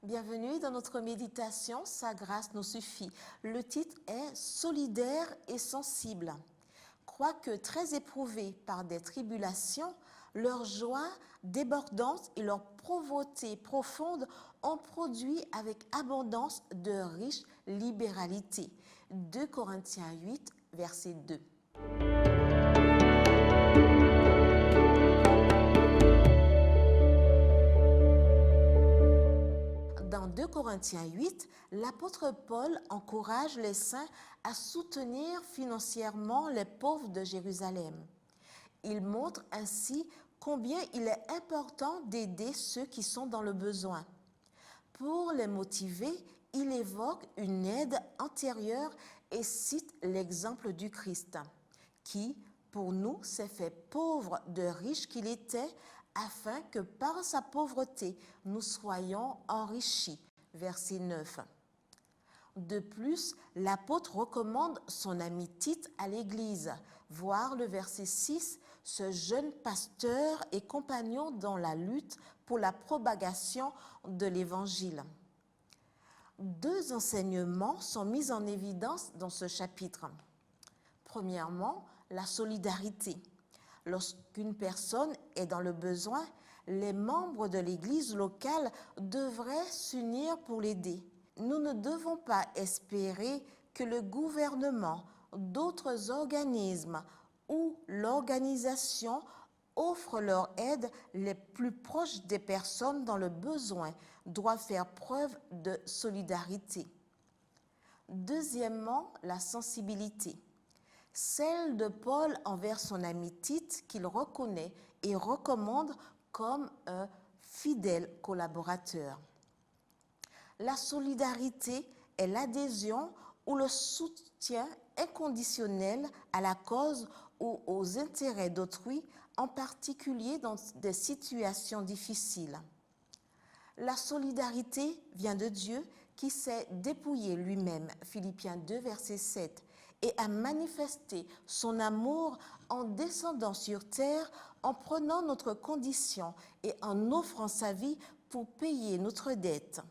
Bienvenue dans notre méditation, Sa grâce nous suffit. Le titre est Solidaire et sensible. Quoique très éprouvés par des tribulations, leur joie débordante et leur pauvreté profonde ont produit avec abondance de riches libéralités. 2 Corinthiens 8, verset 2. Dans 2 Corinthiens 8, l'apôtre Paul encourage les saints à soutenir financièrement les pauvres de Jérusalem. Il montre ainsi combien il est important d'aider ceux qui sont dans le besoin. Pour les motiver, il évoque une aide antérieure et cite l'exemple du Christ, qui, pour nous, s'est fait pauvre de riche qu'il était, afin que par sa pauvreté, nous soyons enrichis. Verset 9. De plus, l'apôtre recommande son ami Tite à l'Église. Voir le verset 6, ce jeune pasteur et compagnon dans la lutte pour la propagation de l'Évangile. 2 enseignements sont mis en évidence dans ce chapitre. Premièrement, la solidarité. Lorsqu'une personne est dans le besoin, les membres de l'Église locale devraient s'unir pour l'aider. Nous ne devons pas espérer que le gouvernement, d'autres organismes ou l'organisation offrent leur aide les plus proches des personnes dans le besoin, doivent faire preuve de solidarité. Deuxièmement, la sensibilité. Celle de Paul envers son ami Tite qu'il reconnaît et recommande comme un fidèle collaborateur. La solidarité est l'adhésion ou le soutien inconditionnel à la cause ou aux intérêts d'autrui, en particulier dans des situations difficiles. La solidarité vient de Dieu qui s'est dépouillé lui-même, Philippiens 2, verset 7, et a manifesté son amour en descendant sur terre, en prenant notre condition et en offrant sa vie pour payer notre dette.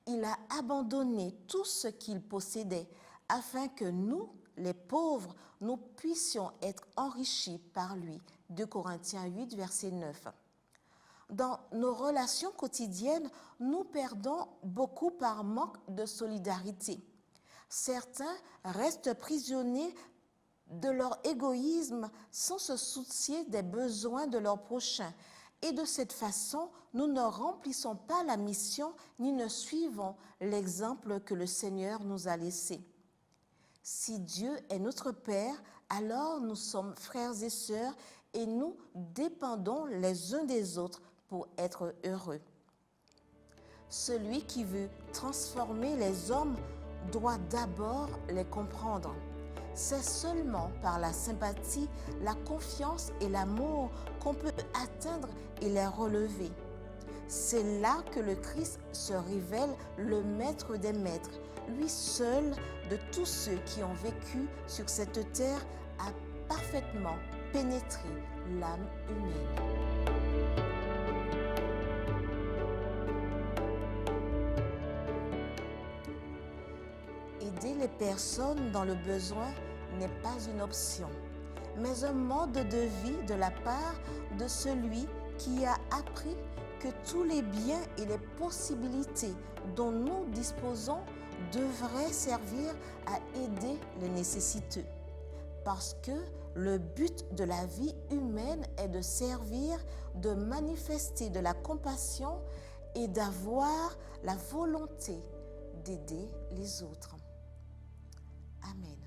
Il a abandonné tout ce qu'il possédait afin que nous, les pauvres, nous puissions être enrichis par lui. 2 Corinthiens 8, verset 9. Dans nos relations quotidiennes, nous perdons beaucoup par manque de solidarité. Certains restent prisonniers de leur égoïsme sans se soucier des besoins de leurs prochains. Et de cette façon, nous ne remplissons pas la mission ni ne suivons l'exemple que le Seigneur nous a laissé. Si Dieu est notre Père, alors nous sommes frères et sœurs et nous dépendons les uns des autres pour être heureux. Celui qui veut transformer les hommes doit d'abord les comprendre. C'est seulement par la sympathie, la confiance et l'amour qu'on peut atteindre et les relever. C'est là que le Christ se révèle le maître des maîtres. Lui seul, de tous ceux qui ont vécu sur cette terre, a parfaitement pénétré l'âme humaine. Aider les personnes dans le besoin n'est pas une option, mais un mode de vie de la part de celui qui a appris que tous les biens et les possibilités dont nous disposons devraient servir à aider les nécessiteux. Parce que le but de la vie humaine est de servir, de manifester de la compassion et d'avoir la volonté d'aider les autres. Amen.